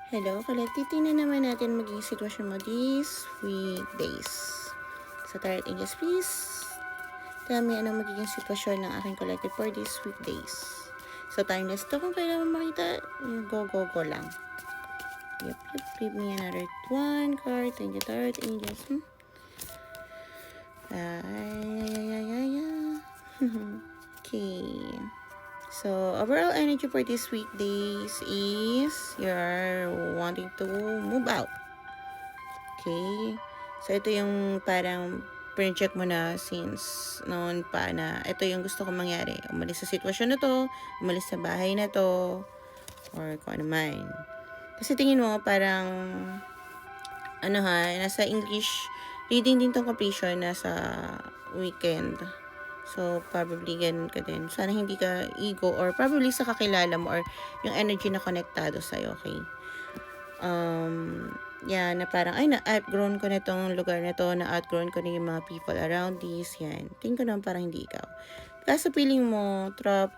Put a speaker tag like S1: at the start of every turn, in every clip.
S1: Hello, collective. Tingnan naman natin maging sitwasyon mo these weekdays. Sa Tarot Angels, please tell me anong magiging sitwasyon ng aking collective for these weekdays. So, timeless to. Kung kailangan makita, go, go, go lang. Yep. Give me another one card. Thank you, Tarot Angels. Okay. So, overall energy for these weekdays is you're wanting to move out. Okay? So, ito yung parang project mo na since noon pa na ito yung gusto kong mangyari. Umalis sa sitwasyon na to, umalis sa bahay na to, or kung ano man. Kasi tingin mo parang nasa English reading din tong completion nasa weekend. So, probably ganun ka din. Sana hindi ka ego or probably sa kakilala mo or yung energy na konektado sa'yo, okay? Na parang, na-outgrown ko na itong lugar na to, na-outgrown ko na yung mga people around this, yan. Tingin ko naman parang hindi ikaw. Kaso feeling mo, trap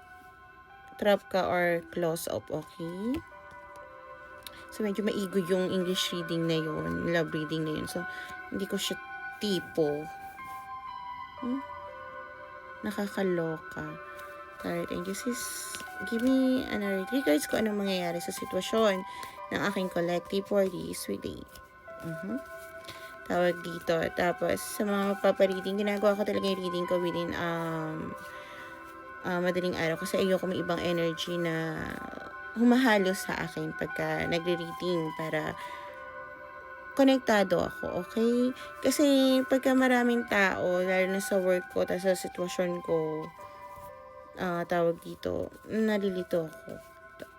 S1: ka or close up, okay? So, medyo maigo yung English reading na yun, love reading na yun. So, hindi ko siya tipo. Nakakaloka. Tarot Angels, give me another 3 cards kung anong mangyayari sa sitwasyon ng aking collective for this weekday. Tawag dito. Tapos, sa mga magpapareading, ginagawa ko talaga yung reading ko within madaling araw kasi ayoko may ibang energy na humahalo sa akin pagka nagre-reading para konektado ako, okay? Kasi pagka maraming tao, lalo na sa work ko, tapos sa sitwasyon ko, tawag dito, nalilito ako.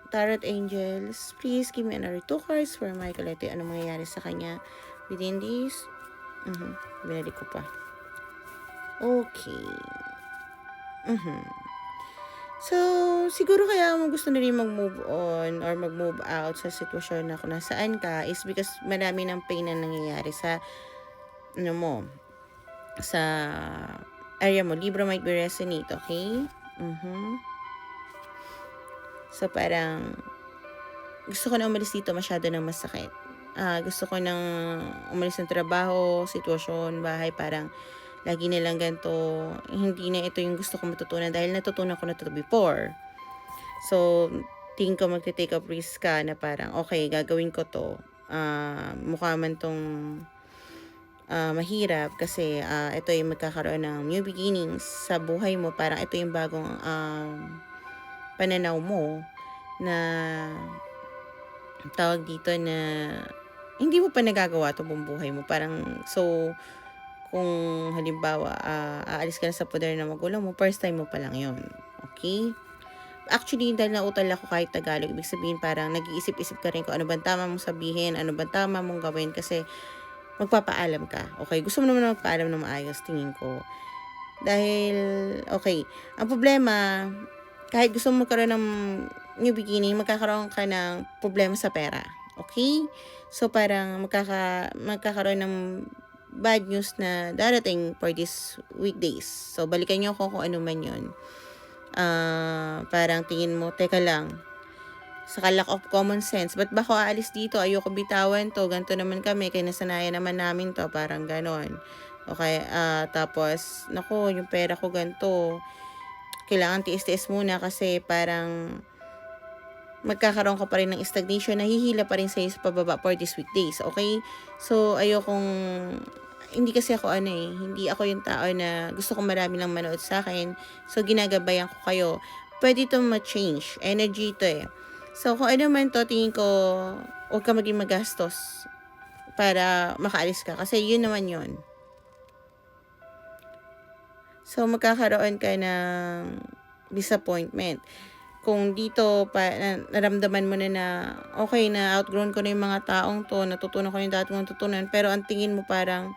S1: Tarot Angels, please give me another 2 cards for my collective. Ano mangyayari sa kanya within this? Binali ko pa. Okay. So, siguro kaya mo gusto na rin mag-move on or mag-move out sa sitwasyon na kung nasaan ka is because marami ng pain na nangyayari sa sa area mo. Libra might be resonate, okay? So, parang gusto ko na umalis dito masyado ng masakit. Gusto ko nang umalis ng trabaho, sitwasyon, bahay, parang lagi na lang ganito. Hindi na ito yung gusto ko matutunan dahil natutunan ko na ito before. So, tingin ko magte-take up risk ka na parang, okay, gagawin ko to. Mukha man tong mahirap kasi ito yung magkakaroon ng new beginnings sa buhay mo. Parang ito yung bagong pananaw mo na tawag dito na hindi mo pa nagagawa ito buong buhay mo. Parang, so, kung halimbawa, aalis ka na sa poder ng magulang mo, first time mo pa lang yun. Okay? Actually, dahil nautal ako kahit Tagalog, ibig sabihin parang nag-iisip-isip ka rin kung ano bang tama mong sabihin, ano bang tama mong gawin kasi magpapaalam ka. Okay? Gusto mo naman magpaalam ng maayos, tingin ko. Dahil, okay, ang problema, kahit gusto mo magkaroon ng new beginning, magkakaroon ka ng problema sa pera. Okay? So, parang magkakaroon ng bad news na darating for these weekdays. So, balikan nyo ako kung ano man yun. Parang tingin mo, teka lang, sa lack of common sense, ba't ba ako aalis dito? Ayoko bitawan to, ganito naman kami, kaya nasanayan naman namin to, parang ganon. Okay, tapos, naku, yung pera ko ganito, kailangan tiis-tiis muna kasi parang magkakaroon ka pa rin ng stagnation, nahihila pa rin sa'yo sa pababa for these weekdays, okay? So, hindi kasi ako hindi ako yung tao na gusto ko marami lang manood sa akin. So, ginagabayan ko kayo. Pwede ito ma-change. Energy ito eh. So, kung ano man to, tingin ko, huwag ka maging magastos para makaalis ka. Kasi yun naman yun. So, magkakaroon ka ng disappointment. Kung dito naramdaman mo na okay na outgrown ko na yung mga taong to, natutunan ko na yung dati mong natutunan, pero ang tingin mo parang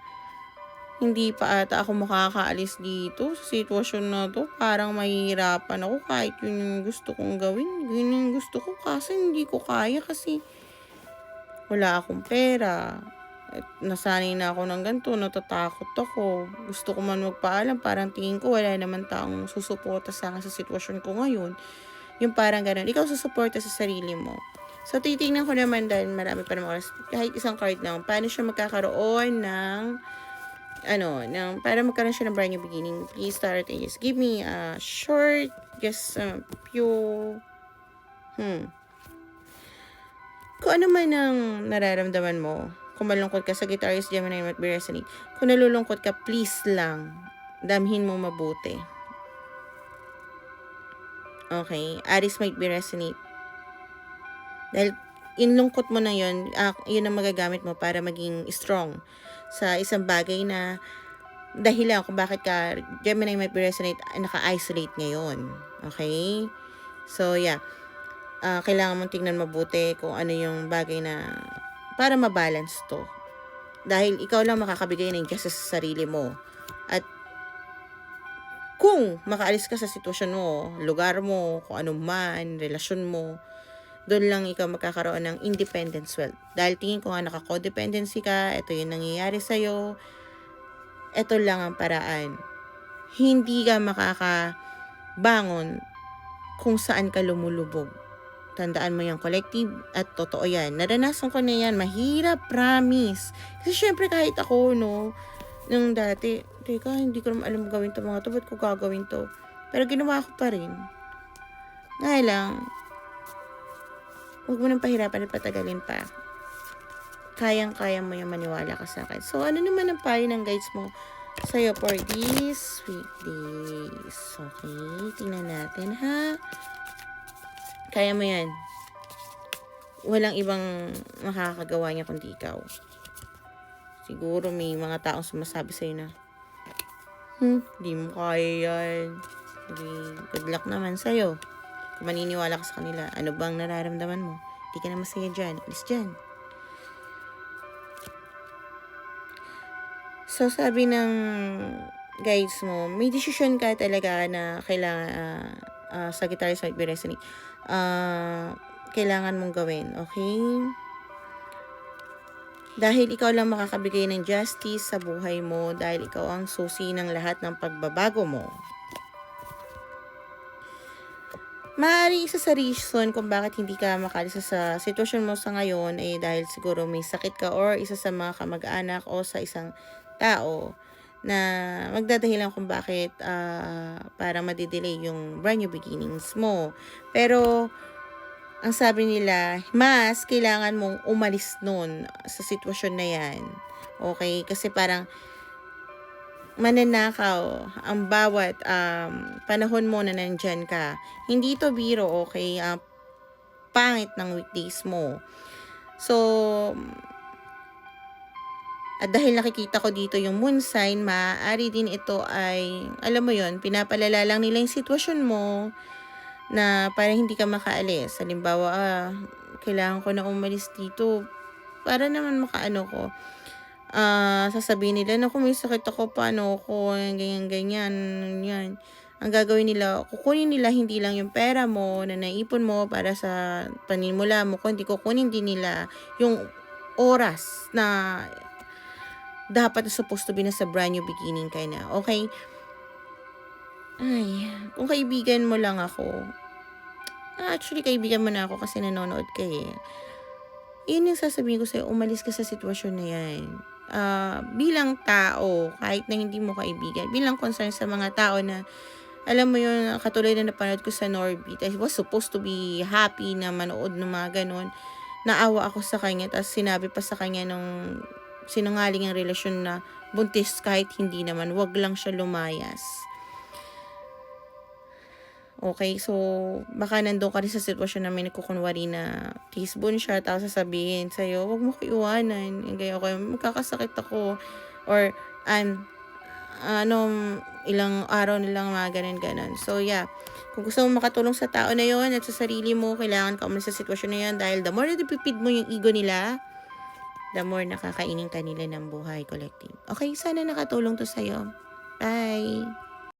S1: hindi pa ata ako makakaalis dito sa sitwasyon na to. Parang mahihirapan ako kahit yun yung gusto kong gawin. Yun yung gusto ko kasi hindi ko kaya kasi wala akong pera. At nasanay na ako ng ganito, natatakot ako. Gusto ko man magpaalam, parang tingin ko wala naman taong susuporta sa akin sa sitwasyon ko ngayon. Yung parang ganun, ikaw susuporta sa sarili mo. So, titingnan ko naman dahil marami pa naman oras, kahit isang card lang, paano siya magkakaroon ng, para magkaroon siya ng brand new beginning. Please, start and just give me a short, just few, Kung ano man ang nararamdaman mo, kung malungkot ka, Sagittarius, Gemini, might be resonate. Kung nalulungkot ka, please lang, damhin mo mabuti. Okay? Aries might be resonate. Dahil yung lungkot mo na yun ang magagamit mo para maging strong sa isang bagay na dahilan kung bakit ka, Gemini might be resonate, naka-isolate ngayon. Okay? So, yeah. Kailangan mong tingnan mabuti kung ano yung bagay na para mabalance to. Dahil ikaw lang makakabigay ng justice sa sarili mo. At kung makaalis ka sa sitwasyon mo, lugar mo, kung ano man, relasyon mo, doon lang ikaw magkakaroon ng independence wealth. Dahil tingin ko nga naka-codependency ka, ito yung nangyayari sa'yo, ito lang ang paraan. Hindi ka makakabangon kung saan ka lumulubog. Tandaan mo yung collective at totoo yan. Naranasan ko na yan. Mahirap, promise. Kasi syempre kahit ako, nung dati, teka, hindi ko naman alam gawin to mga to. Ba't ko gagawin to? Pero ginawa ko pa rin. Ngayon lang, huwag mo nang pahirapan at patagalin pa. Kayang-kaya mo yung maniwala ka sa akin. So, ano naman ang payo ng guides mo sa'yo for these weekdays? Okay, tingnan natin ha. Kaya mo yan. Walang ibang makakagawa niya kundi ikaw. Siguro may mga taong sumasabi sa'yo na, di mo kaya yan. Good luck naman sa'yo. Kung maniniwala ka sa kanila, ano bang nararamdaman mo? Di ka na masaya dyan. Alis dyan. So, sabi ng guides mo, may decision ka talaga na kailangan, Sagittarius might be resonate. Kailangan mong gawin, okay? Dahil ikaw lang makakabigay ng justice sa buhay mo, dahil ikaw ang susi ng lahat ng pagbabago mo. Maaari isa sa reason kung bakit hindi ka makalis sa sitwasyon mo sa ngayon ay dahil siguro may sakit ka or isa sa mga kamag-anak o sa isang tao na magdadahilan kung bakit para madidelay yung brand new beginnings mo. Pero ang sabi nila, mas kailangan mong umalis nun sa sitwasyon na yan. Okay? Kasi parang mananakaw ang bawat panahon mo na nandyan ka. Hindi to biro, okay? Pangit ng weekdays mo. So, at dahil nakikita ko dito yung moon sign, maaari din ito ay, alam mo yon, pinapalala lang nila yung sitwasyon mo na para hindi ka makaalis. Halimbawa, kailangan ko na umalis dito para naman makaano ko. Sasabihin nila na kung may sakit ako, paano ako, ganyan, yan. Ang gagawin nila, kukunin nila hindi lang yung pera mo na naipon mo para sa panimula mo, kundi kukunin din nila yung oras na dapat supposed to be na sa brand new beginning ka na. Okay? Ay, kung kaibigan mo lang ako, actually kaibigan mo na ako kasi nanonood ka eh. Yun yung sasabihin ko sa'yo, umalis ka sa sitwasyon na yan. Bilang tao, kahit na hindi mo kaibigan, bilang concern sa mga tao na, alam mo yun, katulad na napanood ko sa Norbit, I was supposed to be happy na manood ng mga ganun. Naawa ako sa kanya, tapos sinabi pa sa kanya nung sinungaling ang relasyon na buntis kahit hindi naman, wag lang siya lumayas. Okay, so baka nandun ka rin sa sitwasyon na may nagkukunwari na teaspoon siya, tapos sasabihin sa'yo, wag mo ko iwanan, gaya ko, magkakasakit ako, or ilang araw na lang mga ganun. So yeah, kung gusto mo makatulong sa tao na yon at sa sarili mo, kailangan ka umalis sa sitwasyon na yon, dahil the more na tipipid mo yung ego nila, the more nakakainin ka nila ng buhay collective. Okay, sana nakatulong to sa'yo. Bye!